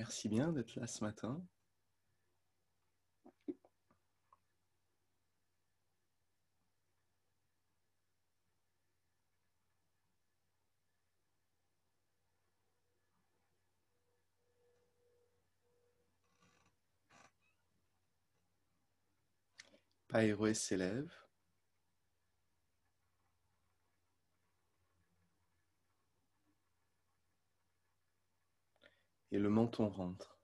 Merci bien d'être là ce matin. Paéroé s'élève. Et le menton rentre.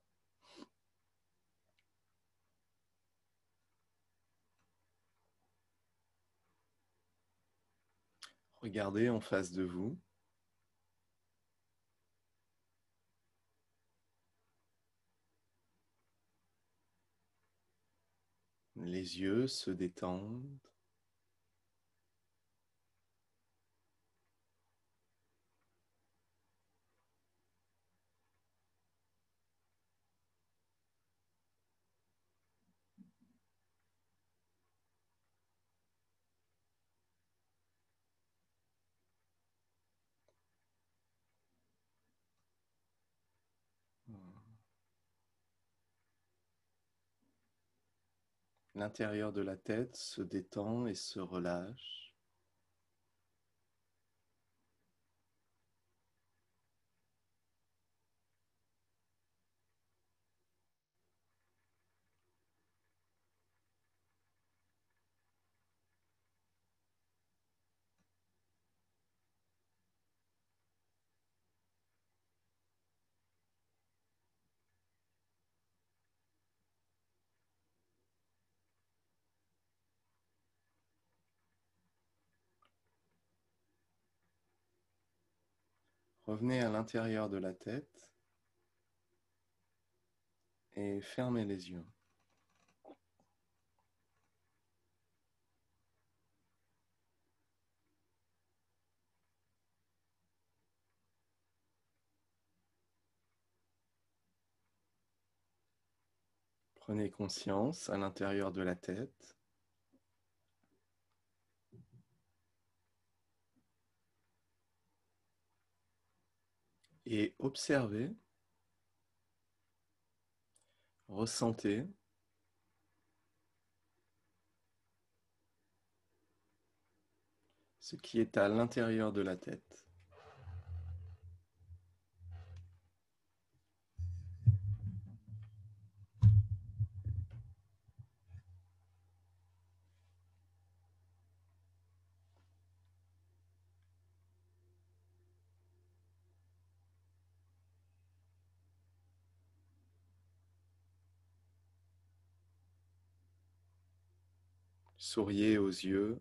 Regardez en face de vous. Les yeux se détendent. L'intérieur de la tête se détend et se relâche. Revenez à l'intérieur de la tête et fermez les yeux. Prenez conscience à l'intérieur de la tête. Et observez, ressentez ce qui est à l'intérieur de la tête. Souriez aux yeux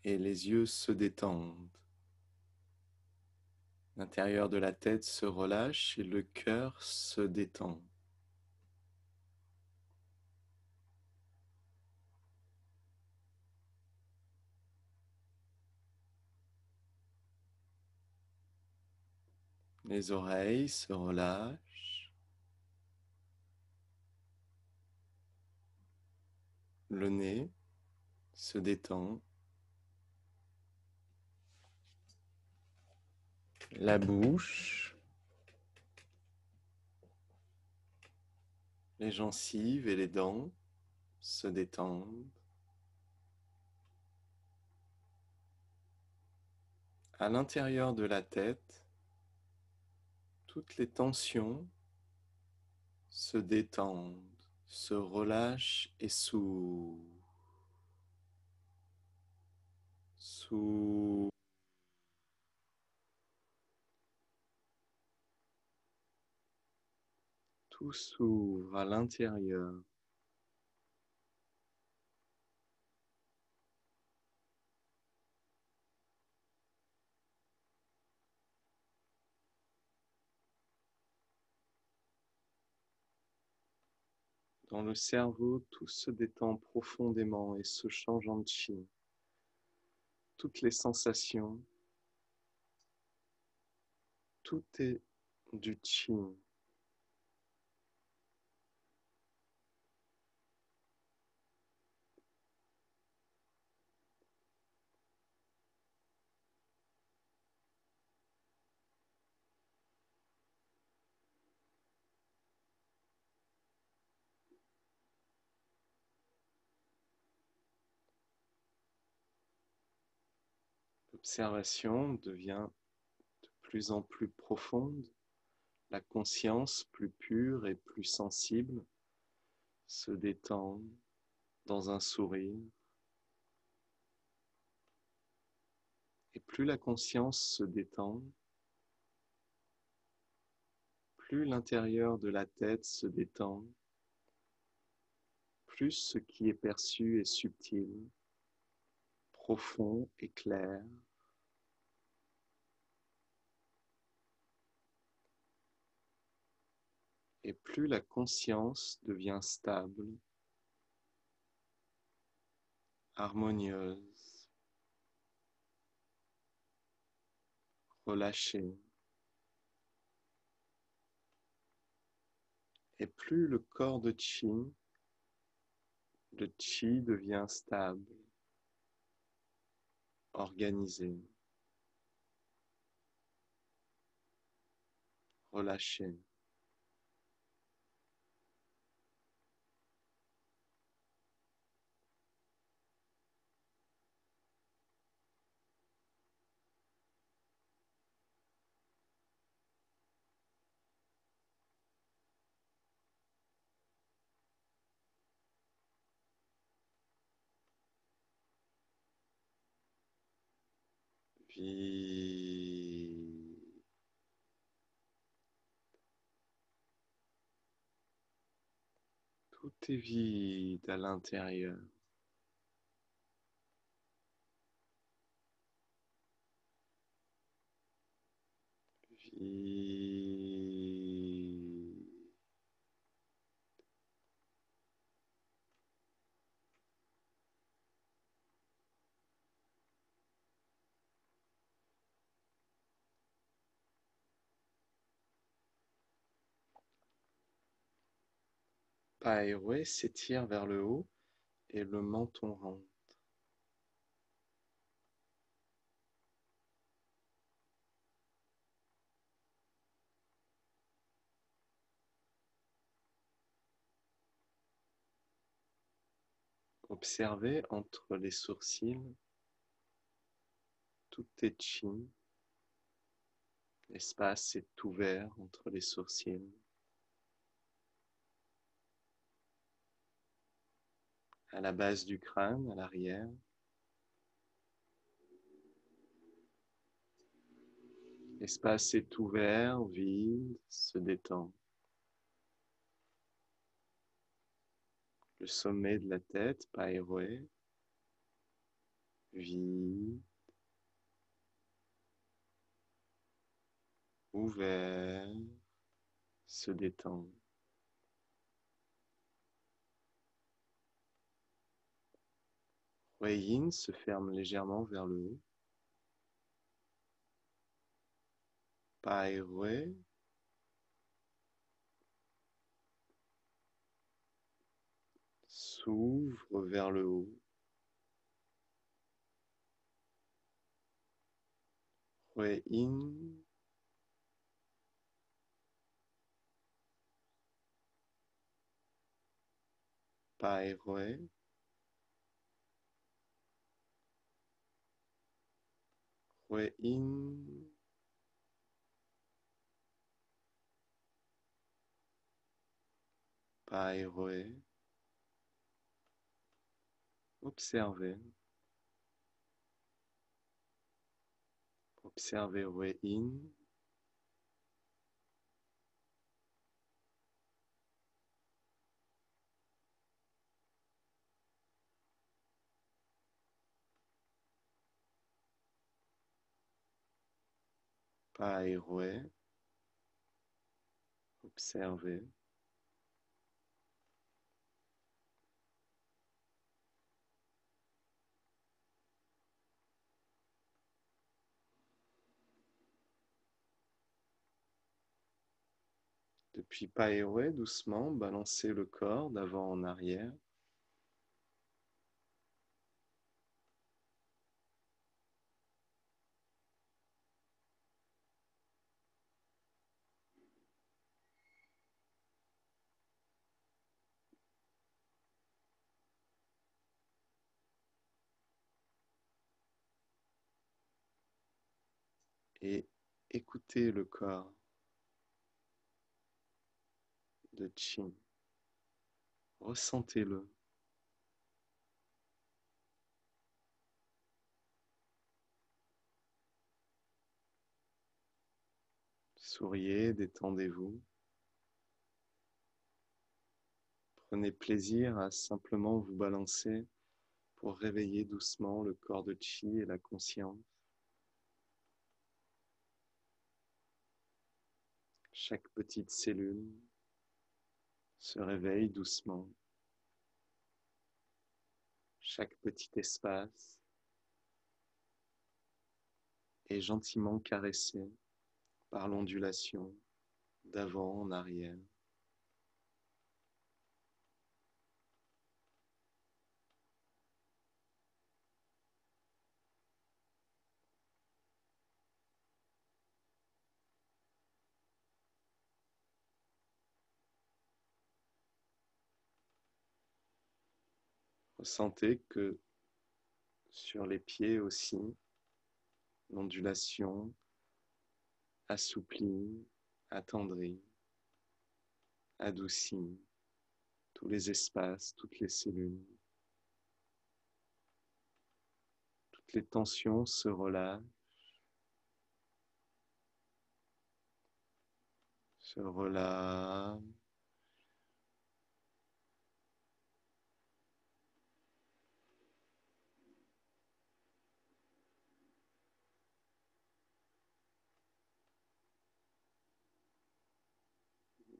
et les yeux se détendent. L'intérieur de la tête se relâche et le cœur se détend. Les oreilles se relâchent. Le nez se détend. La bouche, les gencives et les dents se détendent. À l'intérieur de la tête, toutes les tensions se détendent, se relâchent et s'ouvrent. Tout s'ouvre à l'intérieur. Dans le cerveau, tout se détend profondément et se change en chi. Toutes les sensations, tout est du chi. L'observation devient de plus en plus profonde, la conscience plus pure et plus sensible se détend dans un sourire. Et plus la conscience se détend, plus l'intérieur de la tête se détend, plus ce qui est perçu est subtil, profond et clair. Et plus la conscience devient stable, harmonieuse, relâchée. Et plus le corps de chi, le chi devient stable, organisé, relâché. Vide. Tout est vide à l'intérieur. Vide. Paewe s'étire vers le haut et le menton rentre. Observez entre les sourcils, tout est chi, l'espace est ouvert entre les sourcils. À la base du crâne, à l'arrière, l'espace est ouvert, vide, se détend. Le sommet de la tête, Paewe, vide, ouvert, se détend. Huiyin se ferme légèrement vers le haut. Paewe, s'ouvre vers le haut. Huiyin, Paewe, Huiyin, Paewe. Observez. Observez Huiyin. Paewe. Observez. Depuis Paewe, doucement, balancez le corps d'avant en arrière. et écoutez le corps de Qi. Ressentez-le. Souriez, détendez-vous. Prenez plaisir à simplement vous balancer pour réveiller doucement le corps de Qi et la conscience. Chaque petite cellule se réveille doucement. Chaque petit espace est gentiment caressé par l'ondulation d'avant en arrière. Ressentez que sur les pieds aussi, l'ondulation assouplit, attendrit, adoucit tous les espaces, toutes les cellules. Toutes les tensions se relâchent, se relâchent.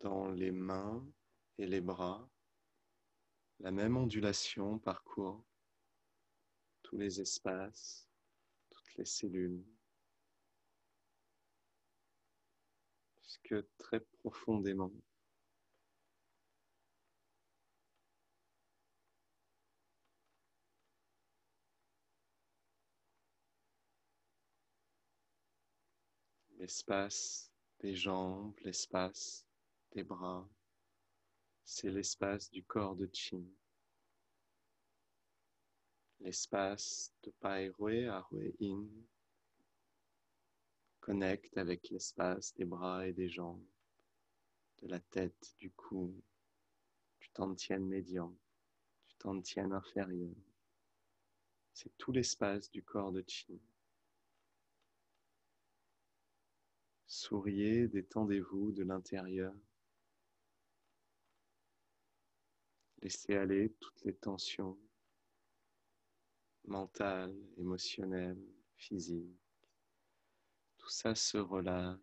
Dans les mains et les bras, la même ondulation parcourt tous les espaces, toutes les cellules, jusque très profondément. L'espace des jambes, l'espace des bras, c'est l'espace du corps de Qi. L'espace de Pai Rui à Rui In connecte avec l'espace des bras et des jambes, de la tête, du cou, du Tantien médian, du Tantien inférieur. C'est tout l'espace du corps de Qi. Souriez, détendez-vous de l'intérieur. Laissez aller toutes les tensions mentales, émotionnelles, physiques. Tout ça se relâche.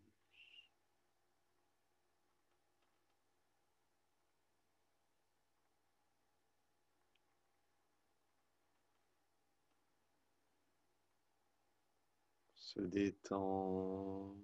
Se détend.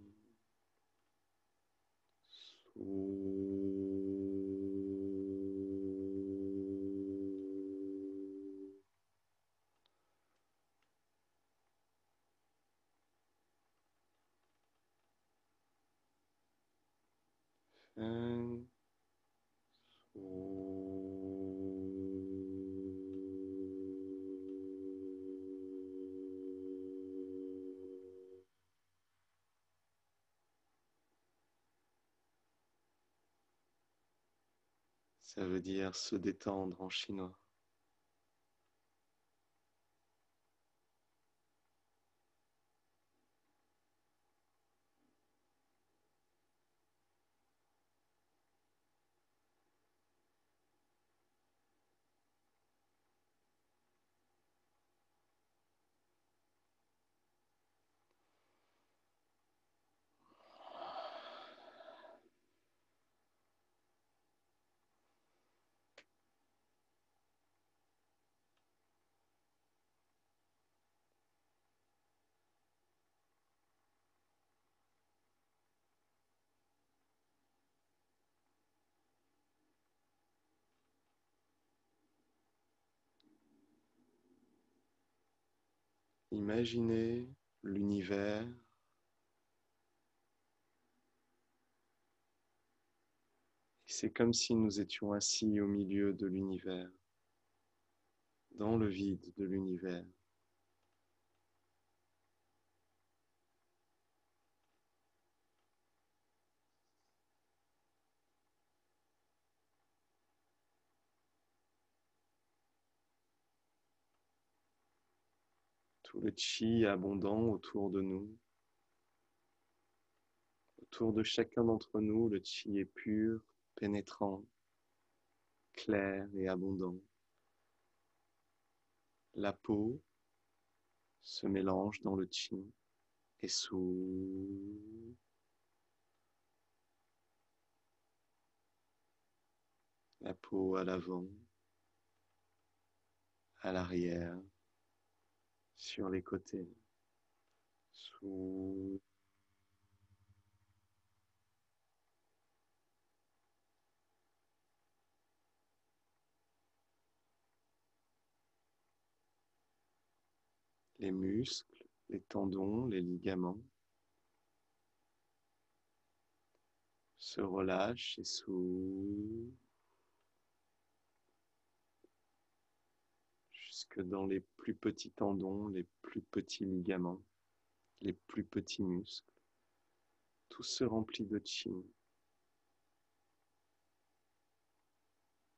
Ça veut dire se détendre en chinois. Imaginez l'univers et c'est comme si nous étions assis au milieu de l'univers, dans le vide de l'univers. tout le chi abondant autour de nous. Autour de chacun d'entre nous, le chi est pur, pénétrant, clair et abondant. La peau se mélange dans le chi et s'ouvre. La peau à l'avant, à l'arrière, sur les côtés. S'ouvre. Les muscles, les tendons, les ligaments se relâchent et s'ouvrent jusque dans les plus petits tendons, les plus petits ligaments, les plus petits muscles. Tout se remplit de chi.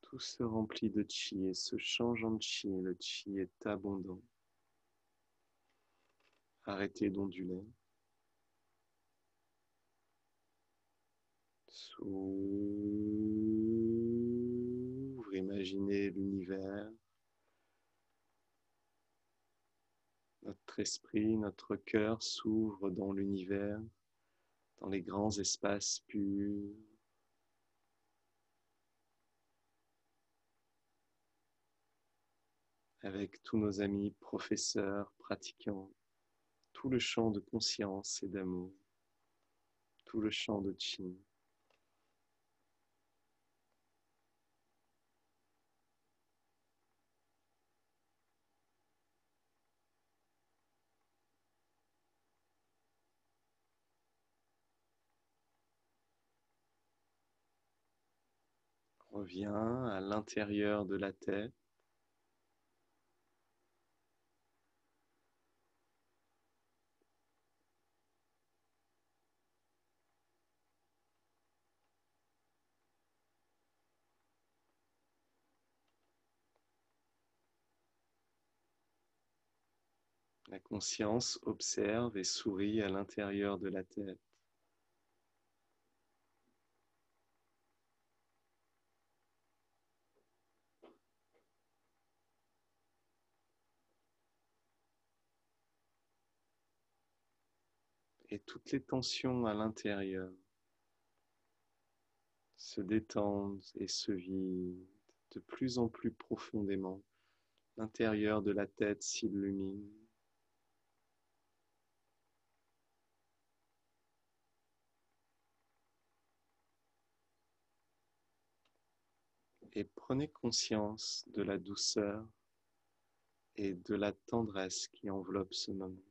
Tout se remplit de chi et se change en chi. Le chi est abondant. Arrêtez d'onduler. S'ouvre, imaginez l'univers. Notre esprit, notre cœur s'ouvre dans l'univers, dans les grands espaces purs. Avec tous nos amis, professeurs, pratiquants, tout le champ de conscience et d'amour, tout le champ de chi. Reviens à l'intérieur de la tête. La conscience observe et sourit à l'intérieur de la tête. Et toutes les tensions à l'intérieur se détendent et se vident de plus en plus profondément. L'intérieur de la tête s'illumine. Et prenez conscience de la douceur et de la tendresse qui enveloppe ce moment.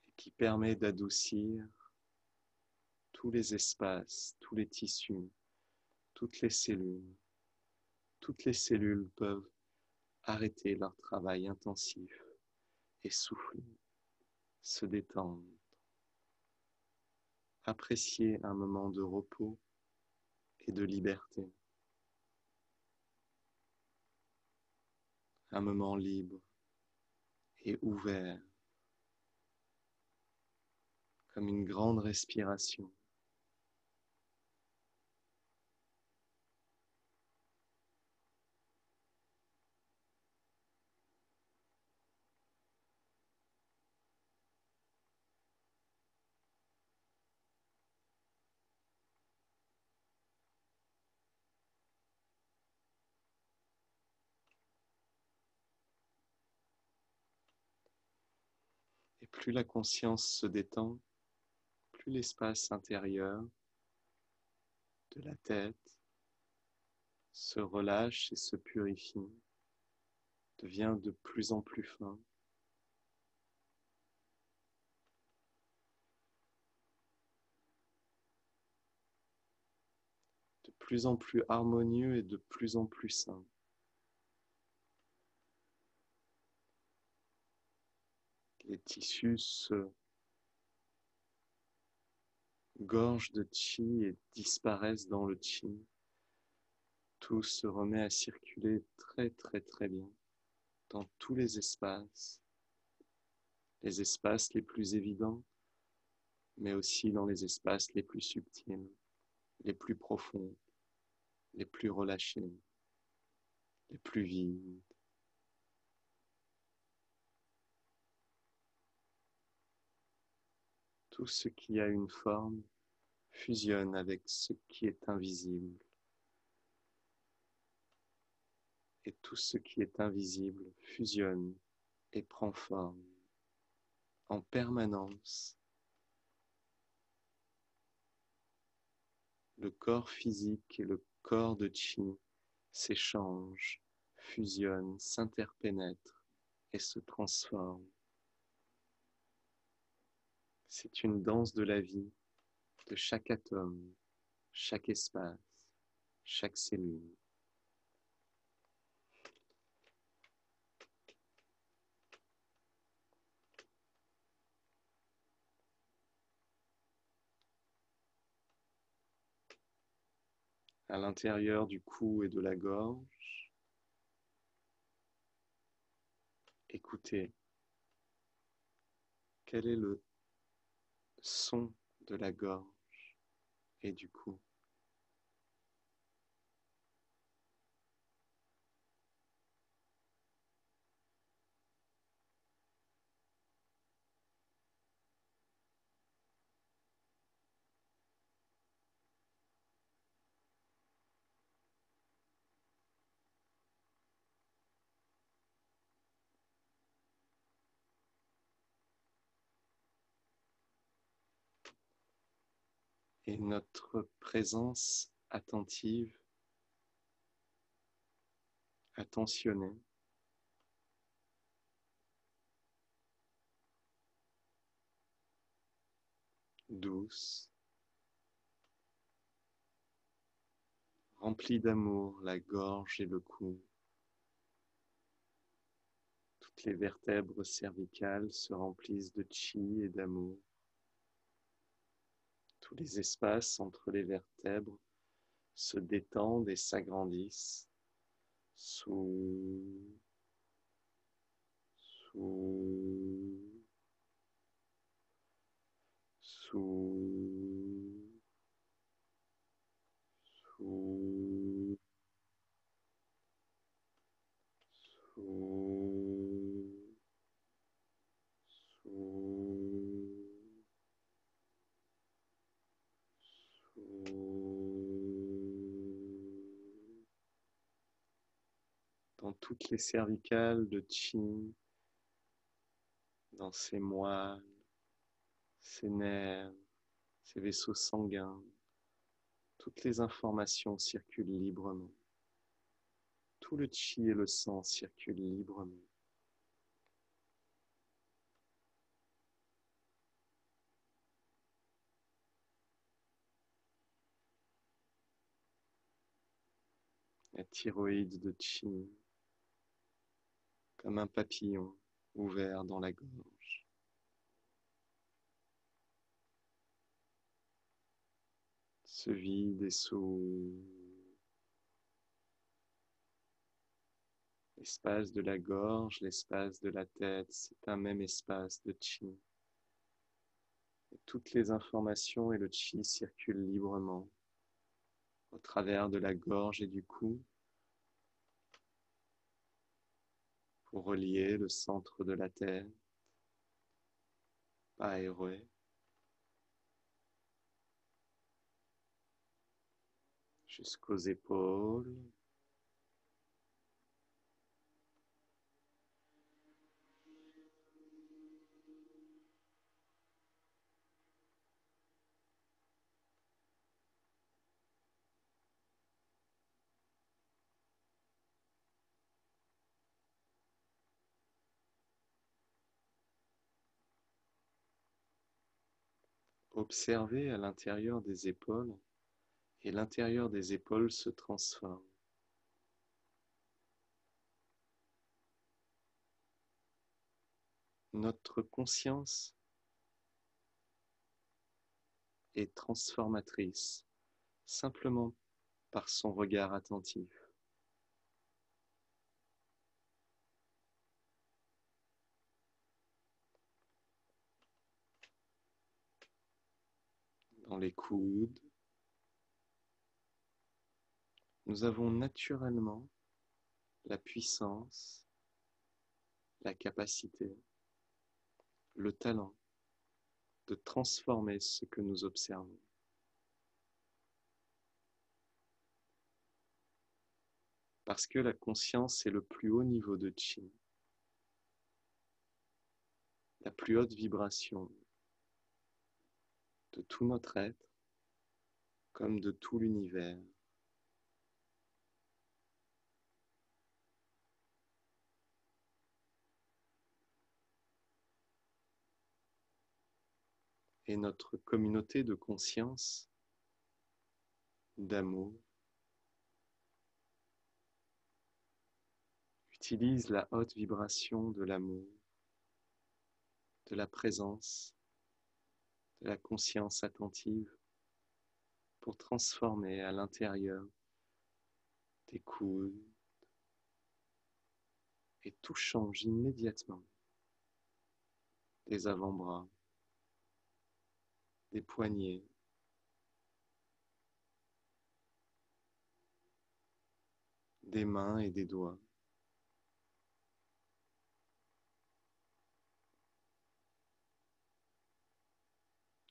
Et qui permet d'adoucir tous les espaces, tous les tissus, toutes les cellules. Toutes les cellules peuvent arrêter leur travail intensif et souffler, se détendre, apprécier un moment de repos et de liberté, un moment libre et ouvert, comme une grande respiration. Et plus la conscience se détend, plus l'espace intérieur de la tête se relâche et se purifie, devient de plus en plus fin. De plus en plus harmonieux et de plus en plus sain. Les tissus se gorgent de chi et disparaissent dans le chi. Tout se remet à circuler très très très bien dans tous les espaces les plus évidents, mais aussi dans les espaces les plus subtils, les plus profonds, les plus relâchés, les plus vides. Tout ce qui a une forme fusionne avec ce qui est invisible. Et tout ce qui est invisible fusionne et prend forme en permanence. Le corps physique et le corps de chi s'échangent, fusionnent, s'interpénètrent et se transforment. C'est une danse de la vie, de chaque atome, chaque espace, chaque cellule. À l'intérieur du cou et de la gorge, écoutez, quel est le son de la gorge et du cou? Et notre présence attentive, attentionnée, douce, remplie d'amour, la gorge et le cou. Toutes les vertèbres cervicales se remplissent de chi et d'amour. Tous les espaces entre les vertèbres se détendent et s'agrandissent sous, sous, sous, sous, sous, sous, dans toutes les cervicales de chi, dans ses moelles, ses nerfs, ses vaisseaux sanguins, toutes les informations circulent librement. Tout le chi et le sang circulent librement. La thyroïde de chi, comme un papillon ouvert dans la gorge. Se vide et s'ouvre. L'espace de la gorge, l'espace de la tête, c'est un même espace de chi. Et toutes les informations et le chi circulent librement au travers de la gorge et du cou pour relier le centre de la tête, aéré, jusqu'aux épaules. Observez à l'intérieur des épaules et l'intérieur des épaules se transforme. Notre conscience et transformatrice, simplement par son regard attentif. Dans les coudes, nous avons naturellement la puissance, la capacité, le talent de transformer ce que nous observons. Parce que la conscience est le plus haut niveau de Qi, la plus haute vibration de tout notre être, comme de tout l'univers. Et notre communauté de conscience, d'amour, utilise la haute vibration de l'amour, de la présence, de la conscience attentive pour transformer à l'intérieur des coudes, et tout change immédiatement. Des avant-bras, des poignets, des mains et des doigts.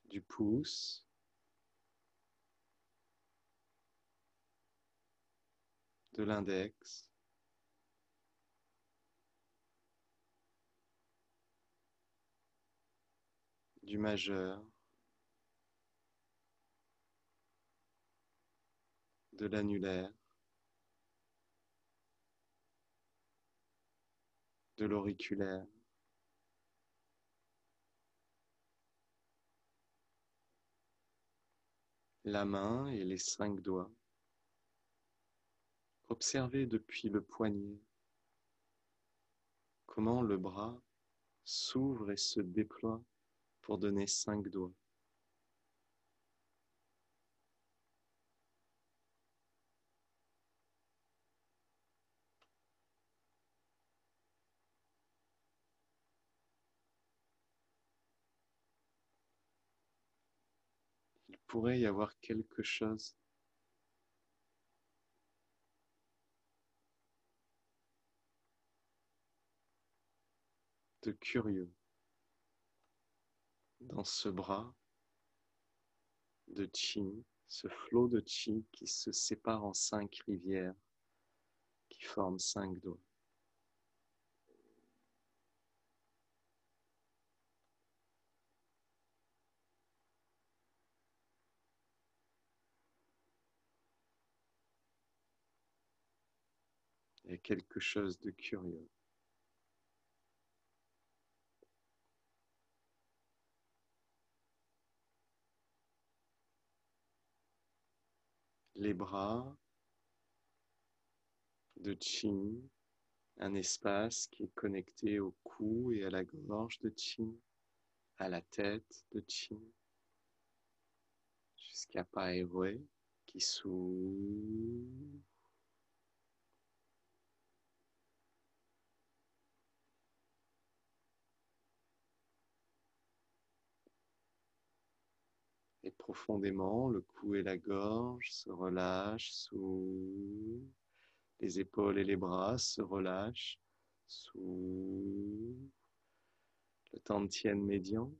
Du pouce, de l'index, du majeur, de l'annulaire, de l'auriculaire, la main et les 5 doigts. Observez depuis le poignet comment le bras s'ouvre et se déploie pour donner 5 doigts. Il pourrait y avoir quelque chose de curieux dans ce bras de Qi, ce flot de Qi qui se sépare en 5 rivières qui forment 5 doigts. Il y a quelque chose de curieux. Les bras de Qi, un espace qui est connecté au cou et à la gorge de Qi, à la tête de Qi, jusqu'à Paewe qui s'ouvre. Et profondément, le cou et la gorge se relâchent, s'ouvrent. Les épaules et les bras se relâchent, s'ouvrent. Le tantien médian.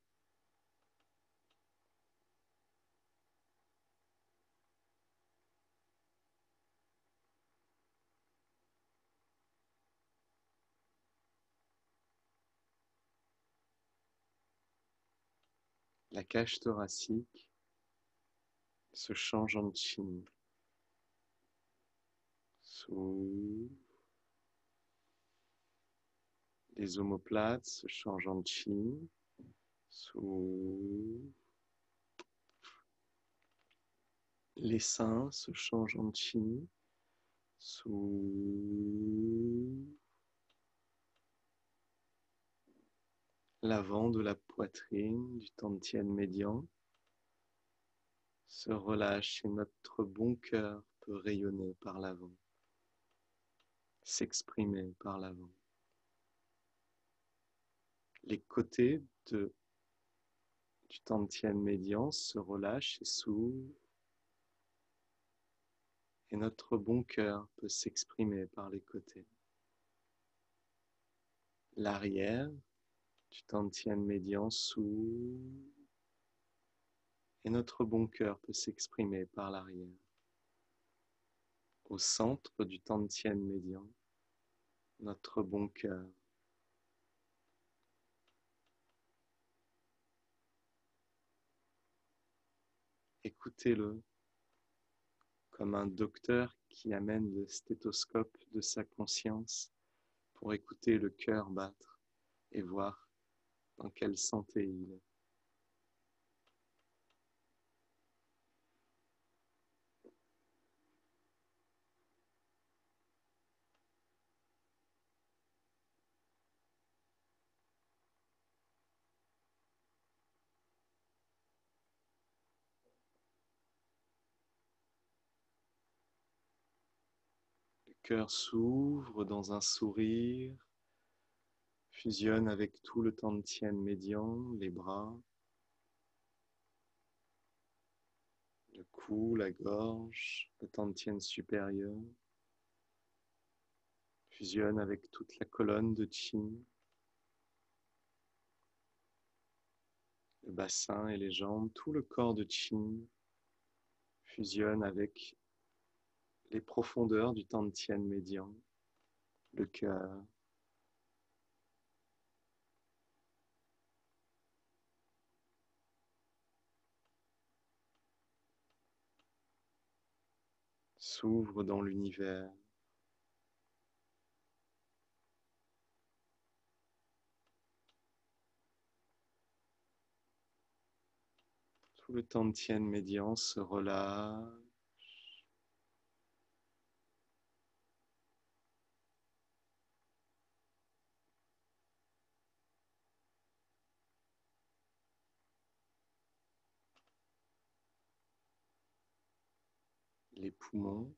La cage thoracique se change en Qi. S'ouvre. Les omoplates se changent en Qi. S'ouvre. Les seins se changent en Qi. S'ouvre. L'avant de la poitrine du tantien médian se relâche et notre bon cœur peut rayonner par l'avant, s'exprimer par l'avant. Les côtés du Tantien médian se relâchent et s'ouvrent et notre bon cœur peut s'exprimer par les côtés. L'arrière du Tantien médian s'ouvre et notre bon cœur peut s'exprimer par l'arrière. Au centre du Tantien médian, notre bon cœur. Écoutez-le comme un docteur qui amène le stéthoscope de sa conscience pour écouter le cœur battre et voir dans quelle santé il est. Le cœur s'ouvre dans un sourire, fusionne avec tout le Tantien médian, les bras, le cou, la gorge, le Tantien supérieur, fusionne avec toute la colonne de Qin, le bassin et les jambes, tout le corps de Qin fusionne avec les profondeurs du Tantien médian, le cœur, s'ouvre dans l'univers. Tout le Tantien médian se relâche. Les poumons,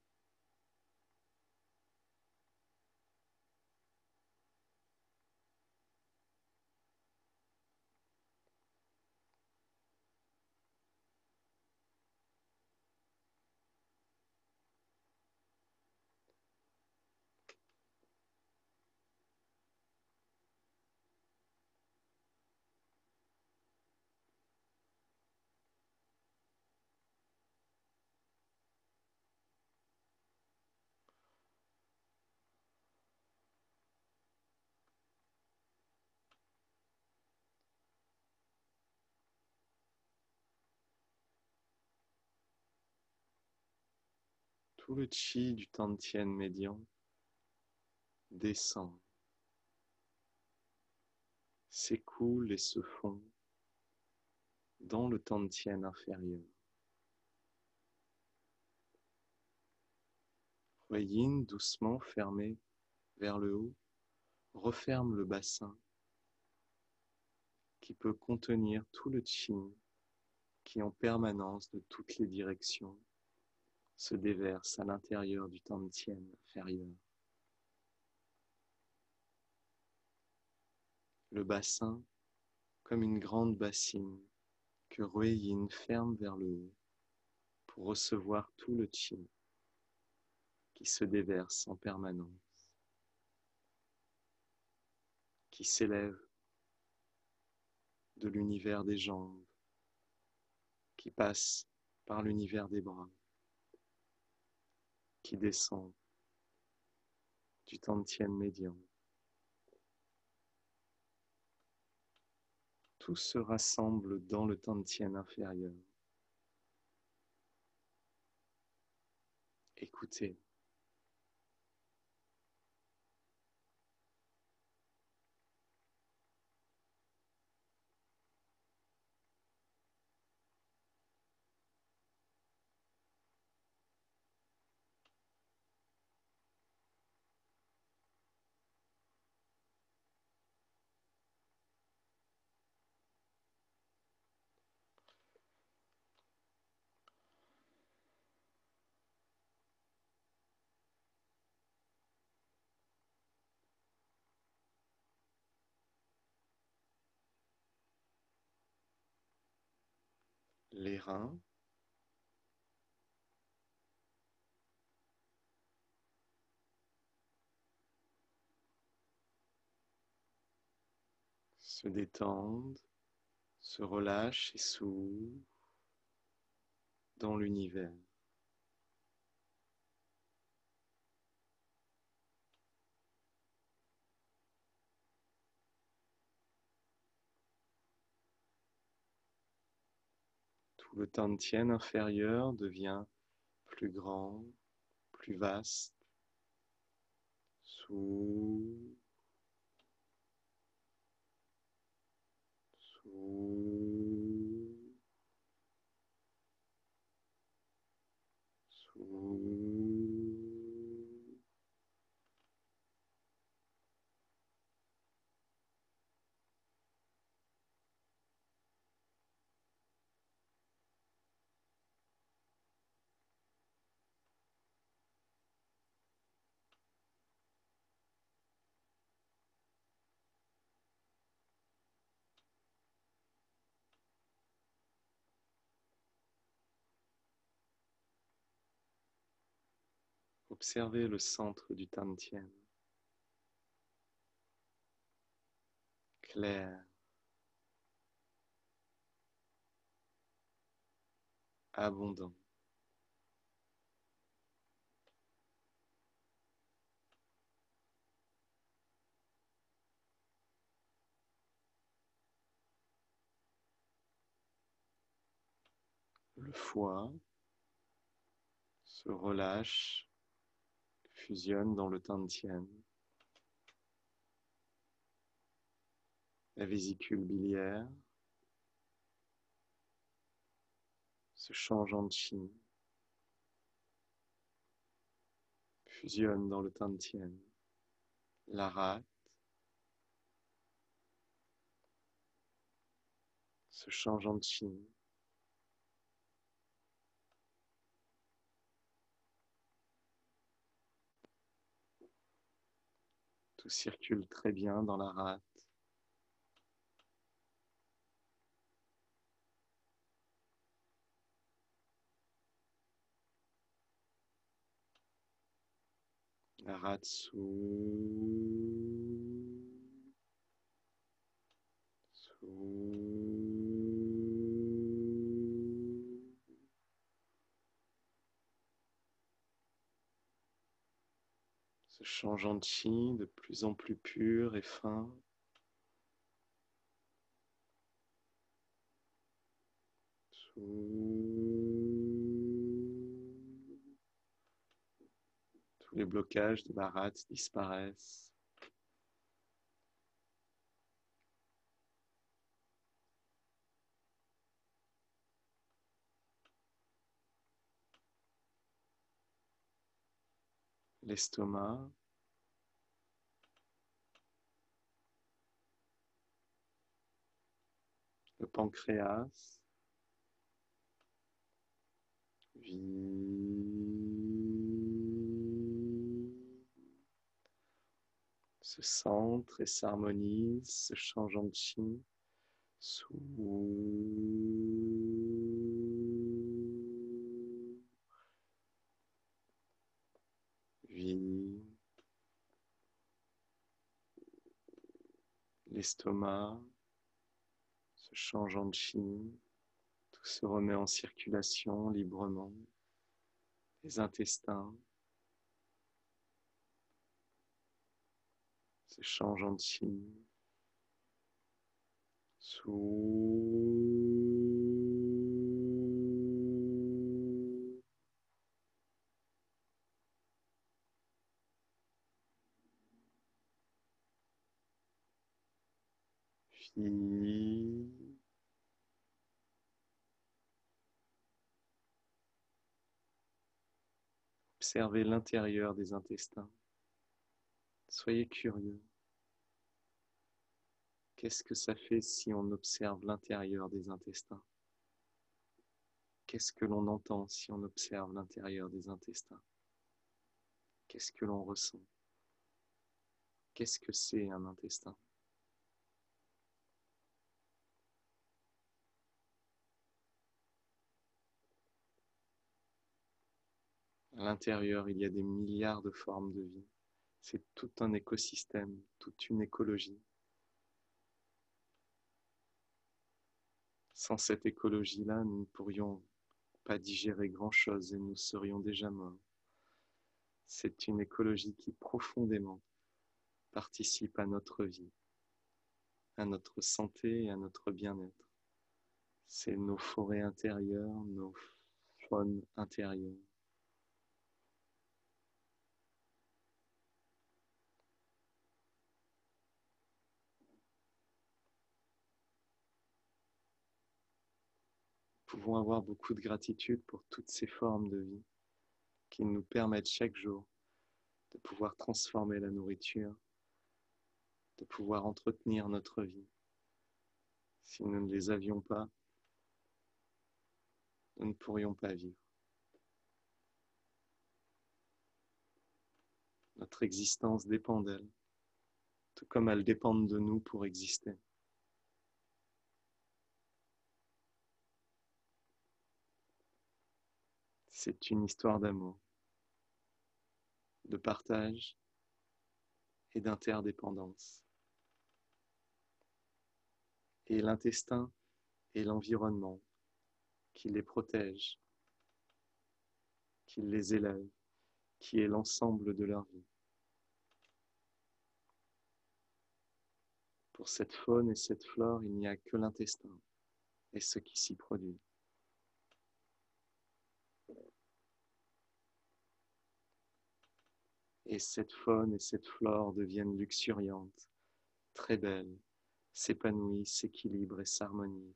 tout le chi du Tantien médian descend, s'écoule et se fond dans le Tantien inférieur. Huayin, doucement fermé vers le haut, referme le bassin qui peut contenir tout le Qin qui en permanence de toutes les directions se déverse à l'intérieur du Tantien inférieur. Le bassin comme une grande bassine que Huayin ferme vers le haut pour recevoir tout le Qin qui se déverse en permanence, qui s'élève de l'univers des jambes, qui passe par l'univers des bras, qui descend du Tantien médian. Tout se rassemble dans le Tantien inférieur. Écoutez. les reins, se détendent, se relâchent et s'ouvrent dans l'univers. Tout le Tantien inférieur devient plus grand, plus vaste, s'ouvre, s'ouvre, s'ouvre. Observez le centre du Tantien, clair, abondant. Le foie se relâche, fusionne dans le Tantien. La vésicule biliaire se change en chi, fusionne dans le Tantien. La rate se change en chi. Tout circule très bien dans la rate. La rate s'ouvre, se change en chi de plus en plus pur et fin. Tous les blocages de la rate disparaissent. L'estomac, le pancréas, se centre et s'harmonise, se change en chi, l'estomac se change en chi, tout se remet en circulation librement, les intestins se changent en chi, observez l'intérieur des intestins. Soyez curieux. Qu'est-ce que ça fait si on observe l'intérieur des intestins? Qu'est-ce que l'on entend si on observe l'intérieur des intestins? Qu'est-ce que l'on ressent? Qu'est-ce que c'est un intestin? À l'intérieur, il y a des milliards de formes de vie. C'est tout un écosystème, toute une écologie. Sans cette écologie-là, nous ne pourrions pas digérer grand-chose et nous serions déjà morts. C'est une écologie qui profondément participe à notre vie, à notre santé et à notre bien-être. C'est nos forêts intérieures, nos faunes intérieures. Nous pouvons avoir beaucoup de gratitude pour toutes ces formes de vie qui nous permettent chaque jour de pouvoir transformer la nourriture, de pouvoir entretenir notre vie. Si nous ne les avions pas, nous ne pourrions pas vivre. Notre existence dépend d'elles, tout comme elles dépendent de nous pour exister. C'est une histoire d'amour, de partage et d'interdépendance. Et l'intestin et l'environnement qui les protège, qui les élève, qui est l'ensemble de leur vie. Pour cette faune et cette flore, il n'y a que l'intestin et ce qui s'y produit. Et cette faune et cette flore deviennent luxuriantes, très belles, s'épanouissent, s'équilibrent et s'harmonisent.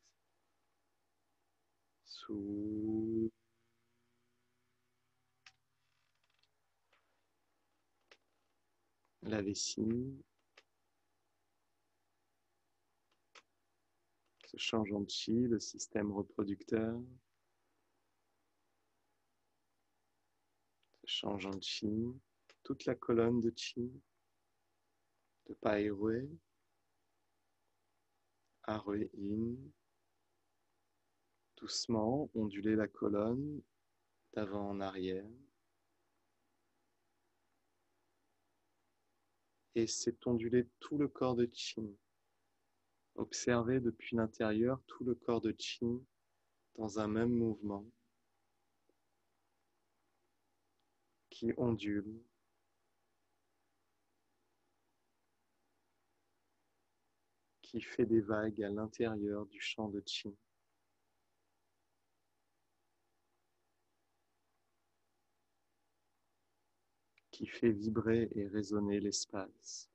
Sous la vessie se change en chi, le système reproducteur se change en chi, toute la colonne de chi, de Paerue, Arue In, doucement onduler la colonne d'avant en arrière. Et c'est onduler tout le corps de chi. Observez depuis l'intérieur tout le corps de chi dans un même mouvement qui ondule, qui fait des vagues à l'intérieur du champ de chi. Qui fait vibrer et résonner l'espace.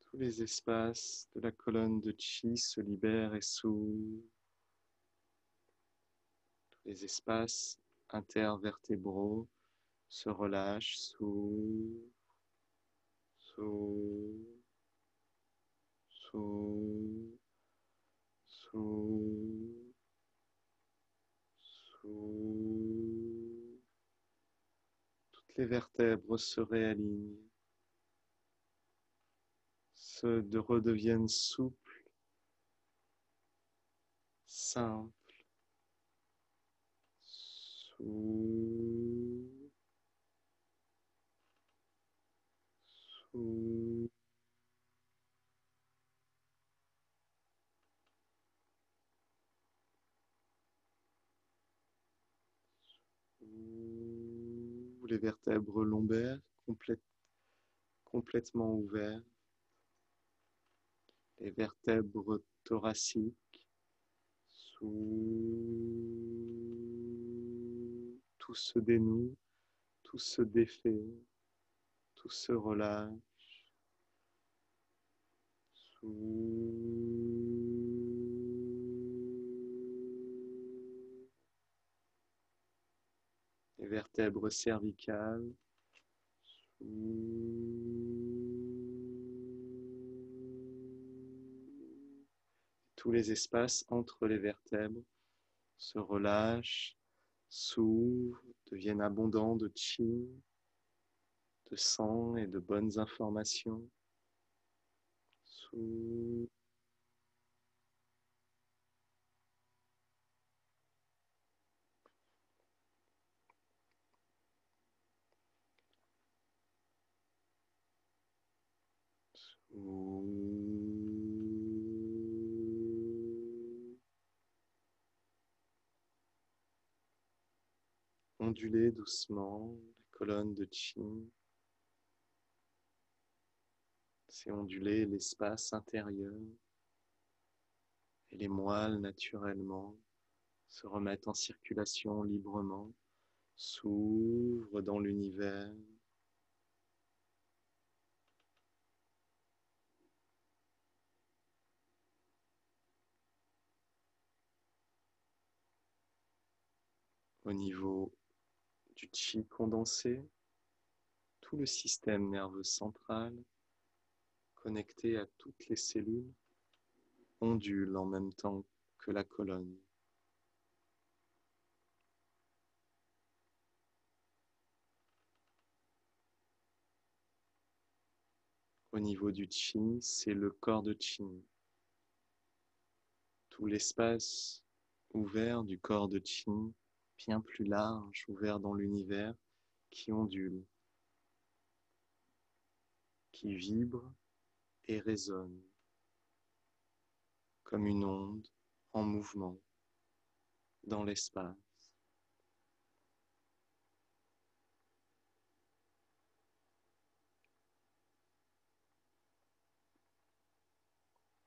Tous les espaces de la colonne de chi se libèrent et s'ouvrent. Tous les espaces intervertébraux se relâchent, s'ouvrent, s'ouvrent, s'ouvrent, s'ouvrent, s'ouvrent. Toutes les vertèbres se réalignent, redeviennent souples, simples. Sous, sous. Les vertèbres lombaires complètement ouvertes, les vertèbres thoraciques, tout se dénoue, tout se défait, tout se relâche, les vertèbres cervicales, Tous les espaces entre les vertèbres se relâchent, s'ouvrent, deviennent abondants de chi, de sang et de bonnes informations. S'ouvrent. Onduler doucement la colonne de chi. C'est onduler l'espace intérieur et les moelles naturellement se remettent en circulation librement, s'ouvrent dans l'univers. Au niveau du chi condensé, tout le système nerveux central, connecté à toutes les cellules, ondule en même temps que la colonne. Au niveau du chi, c'est le corps de chi. Tout l'espace ouvert du corps de chi, bien plus large, ouvert dans l'univers, qui ondule, qui vibre et résonne comme une onde en mouvement dans l'espace.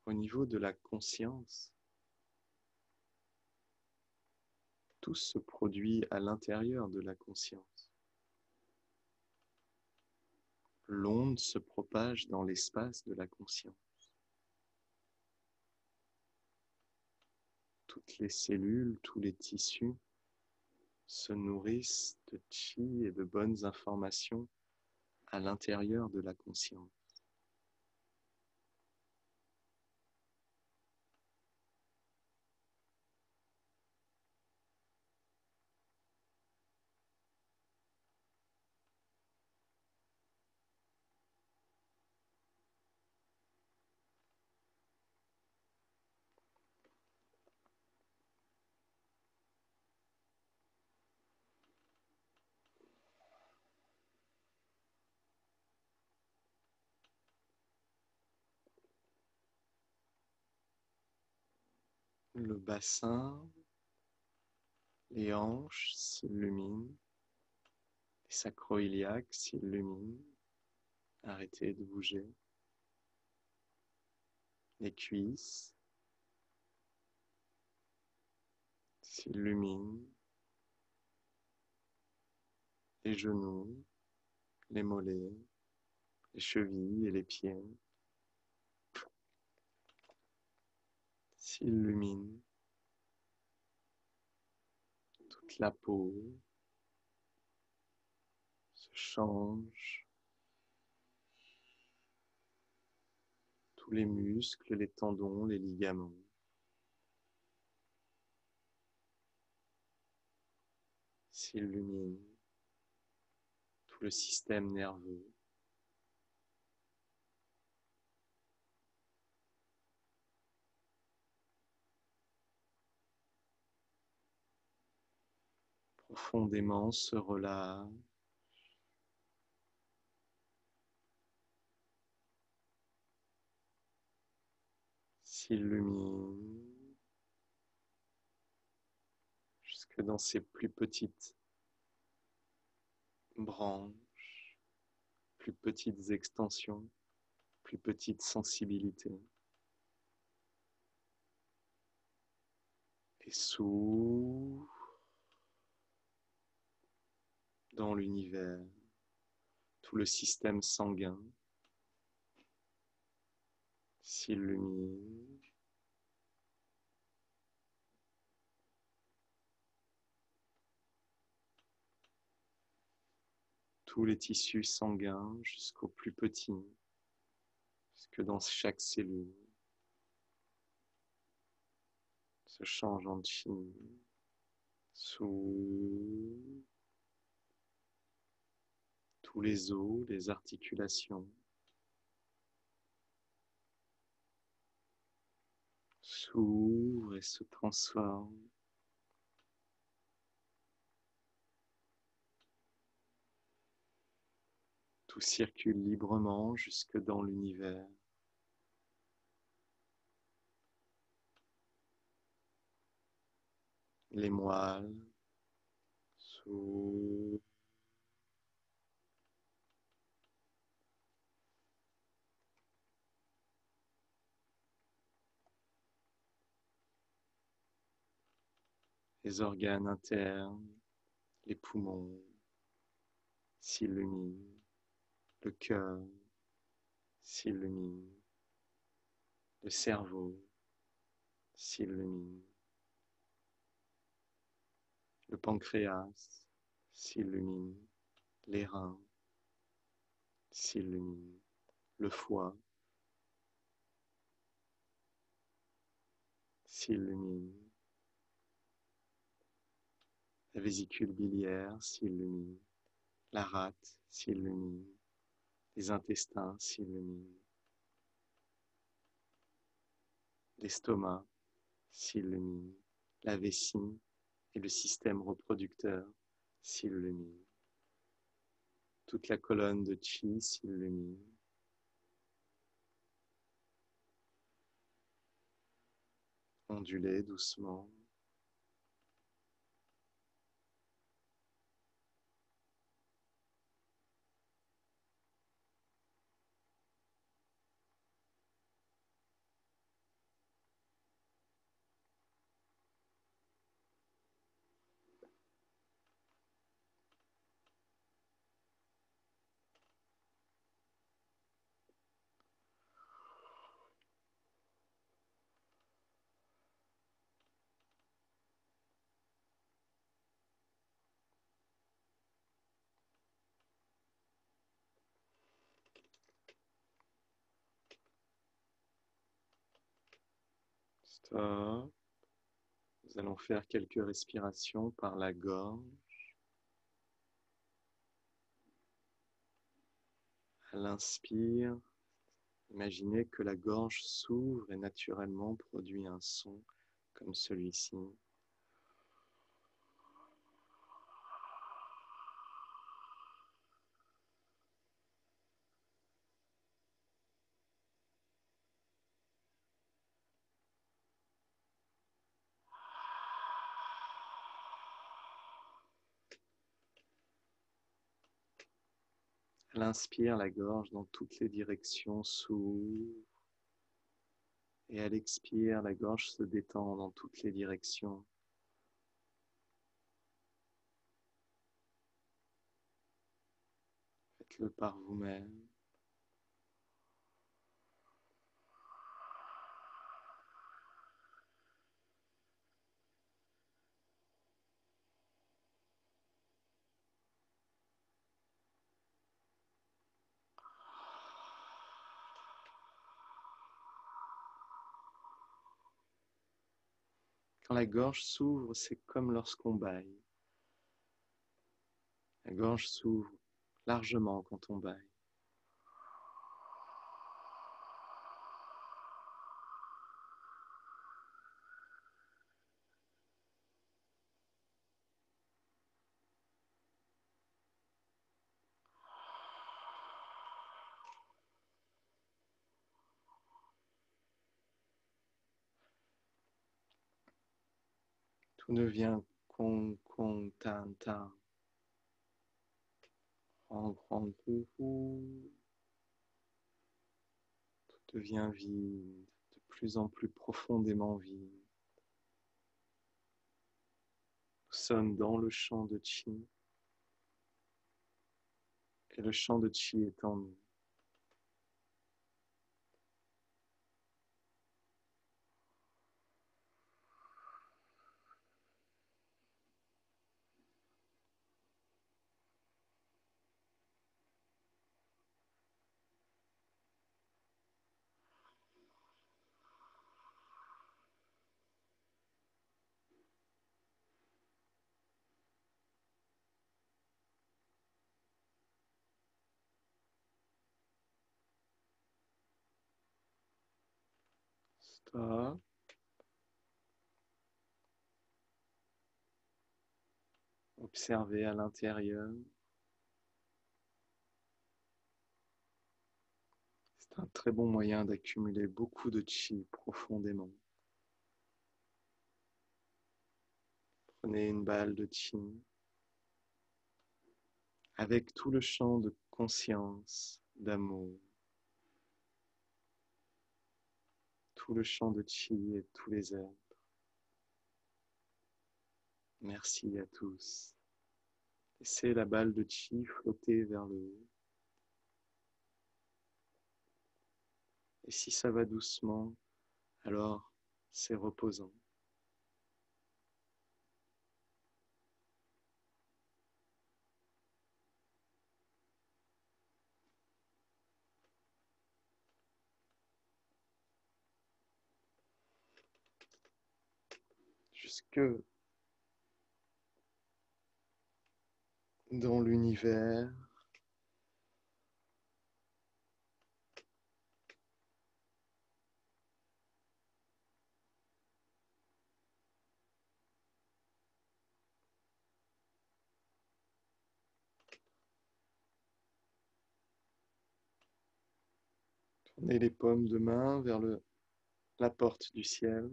Au niveau de la conscience, tout se produit à l'intérieur de la conscience. L'onde se propage dans l'espace de la conscience. Toutes les cellules, tous les tissus se nourrissent de chi et de bonnes informations à l'intérieur de la conscience. Le bassin, les hanches s'illuminent, les sacro-iliaques s'illuminent, arrêtez de bouger, les cuisses s'illuminent, les genoux, les mollets, les chevilles et les pieds s'illuminent, toute la peau se change, tous les muscles, les tendons, les ligaments s'illuminent, tout le système nerveux profondément se relâche, s'illumine jusque dans ses plus petites branches, plus petites extensions, plus petites sensibilités. Et s'ouvre dans l'univers, tout le système sanguin s'illumine, tous les tissus sanguins jusqu'au plus petit, jusque dans chaque cellule. se change en chi sous tous les os, les articulations, s'ouvre et se transforme. Tout circule librement jusque dans l'univers. Les moelles s'ouvrent. Les organes internes, les poumons s'illuminent, le cœur s'illumine, le cerveau s'illumine, le pancréas s'illumine, les reins s'illuminent, le foie s'illumine, la vésicule biliaire s'illumine, la rate s'illumine, les intestins s'illuminent, l'estomac s'illumine, la vessie et le système reproducteur s'illuminent. Toute la colonne de chi s'illumine. Ondulez doucement. Stop. Nous allons faire quelques respirations par la gorge. À l'inspire, imaginez que la gorge s'ouvre et naturellement produit un son comme celui-ci. À l'inspire, la gorge dans toutes les directions s'ouvre. Et à l'expire, la gorge se détend dans toutes les directions. Faites-le par vous-même. Quand la gorge s'ouvre, c'est comme lorsqu'on bâille. La gorge s'ouvre largement quand on bâille. Tout devient kong, kong, tan, tan. Rang, rang, rou, rou. Tout devient vide, de plus en plus profondément vide. Nous sommes dans le champ de chi. Et le champ de chi est en nous. Stop. Observez à l'intérieur. C'est un très bon moyen d'accumuler beaucoup de chi profondément. Prenez une balle de chi avec tout le champ de conscience, d'amour, tout le champ de chi et tous les êtres. Merci à tous. Laissez la balle de chi flotter vers le haut. Et si ça va doucement, alors c'est reposant. Jusque dans l'univers, tournez les paumes de main vers la porte du ciel.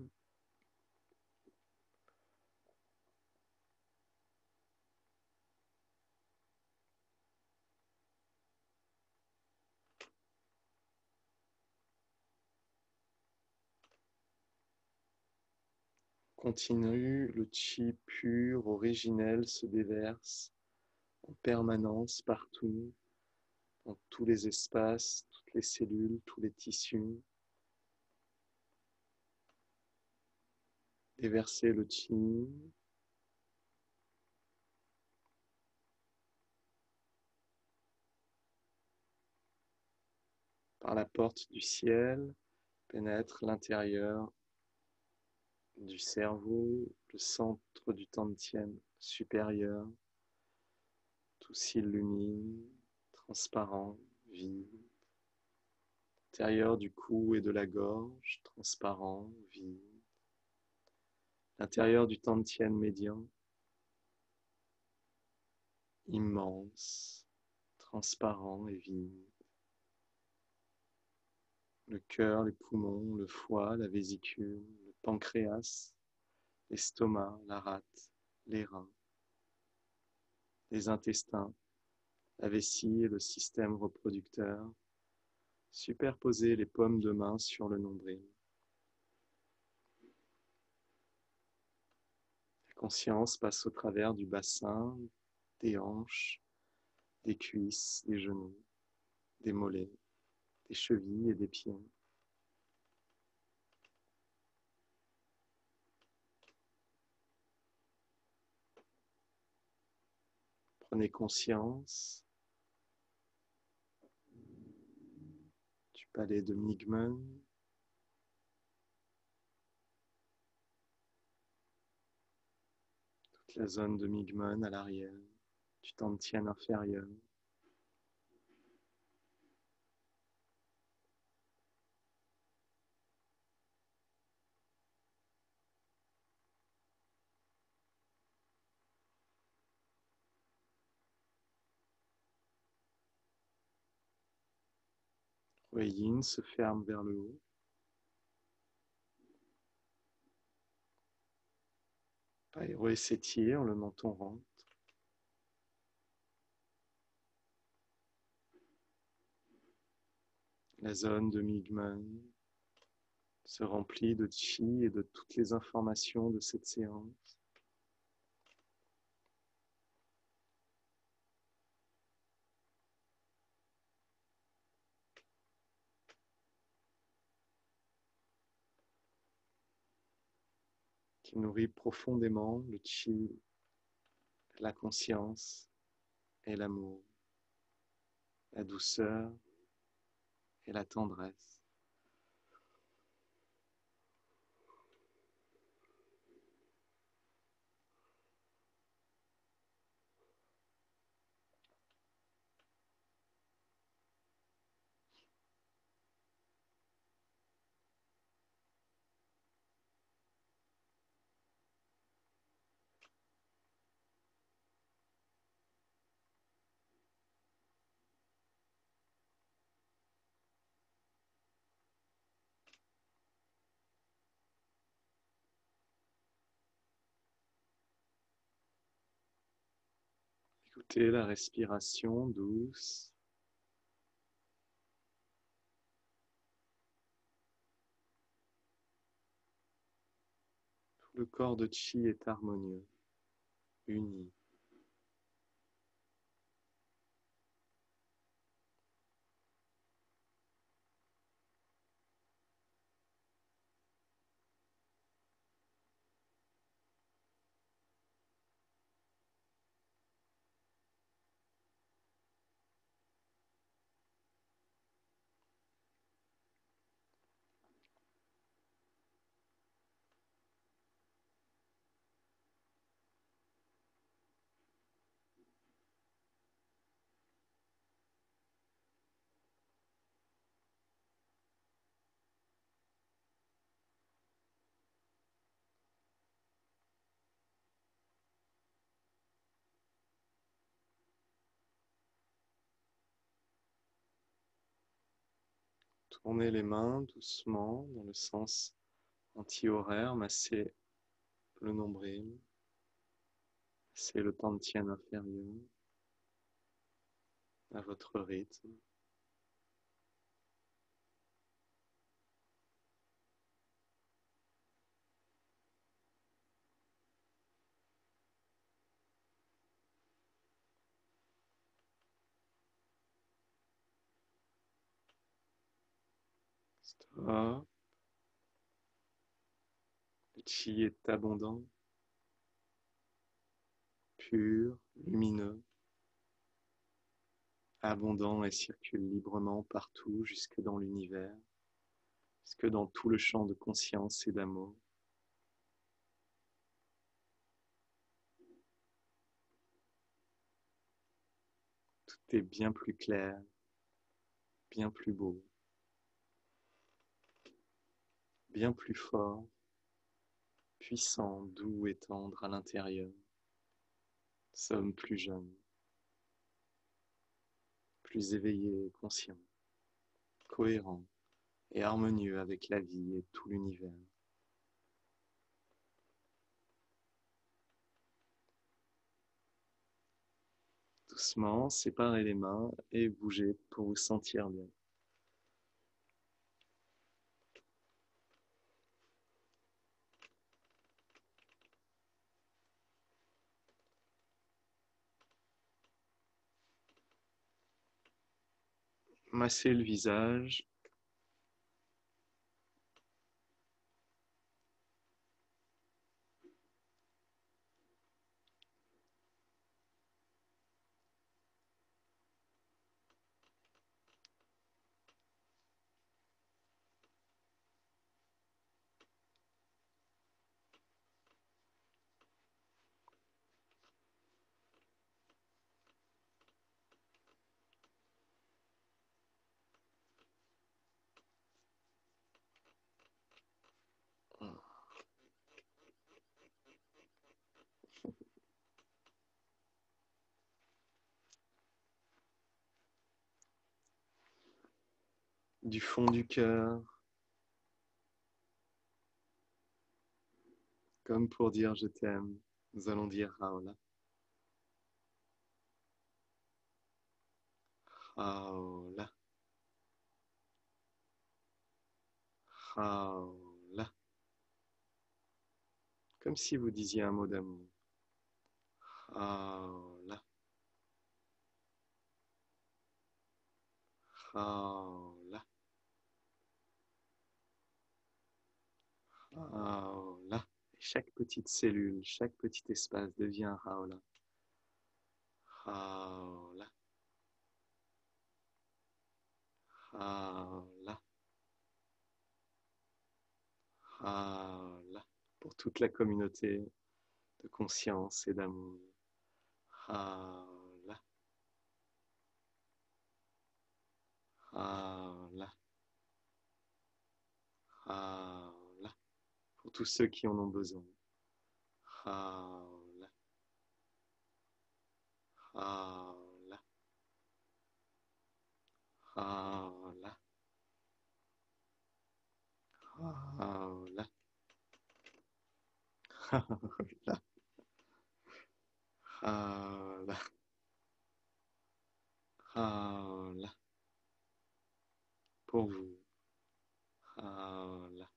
Continue, le chi pur, originel se déverse en permanence partout, dans tous les espaces, toutes les cellules, tous les tissus. Déversez le chi. Par la porte du ciel, pénètre l'intérieur du cerveau, le centre du Tantien supérieur. Tout s'illumine, transparent, vide. L'intérieur du cou et de la gorge, transparent, vide. L'intérieur du Tantien médian, immense, transparent et vide. Le cœur, les poumons, le foie, la vésicule, le pancréas, l'estomac, la rate, les reins, les intestins, la vessie et le système reproducteur. Superposez les paumes de main sur le nombril. La conscience passe au travers du bassin, des hanches, des cuisses, des genoux, des mollets, des chevilles et des pieds. Prenez conscience du palais de Migmen, toute la zone de Migmen à l'arrière, du Tantien inférieur. Yin se ferme vers le haut. Païro s'étire, le menton rentre. La zone de Migmen se remplit de chi et de toutes les informations de cette séance. Qui nourrit profondément le chi, la conscience et l'amour, la douceur et la tendresse. Écoutez la respiration douce. Tout le corps de Chi est harmonieux, uni. Tournez les mains doucement dans le sens anti-horaire, massez le nombril, massez le dantian inférieur à votre rythme. Stop. Le chi est abondant, pur, lumineux, abondant et circule librement partout jusque dans l'univers, jusque dans tout le champ de conscience et d'amour. Tout est bien plus clair, bien plus beau, bien plus fort, puissant, doux et tendre à l'intérieur. Nous sommes plus jeunes, plus éveillés et conscients, cohérents et harmonieux avec la vie et tout l'univers. Doucement, séparez les mains et bougez pour vous sentir bien. Massez le visage. Du fond du cœur, comme pour dire je t'aime, nous allons dire Raola. Raola. Raola. Comme si vous disiez un mot d'amour. Raola. Raola. Raola. Chaque petite cellule, chaque petit espace devient un Raola. Raola. Raola. Raola. Pour toute la communauté de conscience et d'amour. Raola. Raola. Raola. Pour tous ceux qui en ont besoin. Raola. Raola. Raola. Raola. Raola. Raola. Haola. Pour vous. Haola.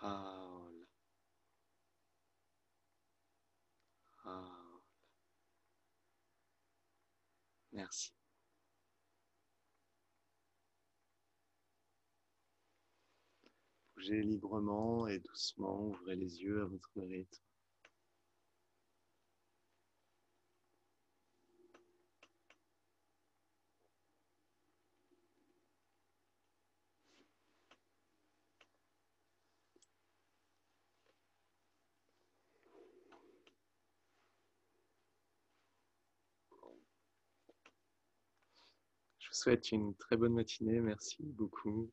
Haola. Haola. Merci. Bougez librement et doucement, ouvrez les yeux à votre rythme. Je vous souhaite une très bonne matinée. Merci beaucoup.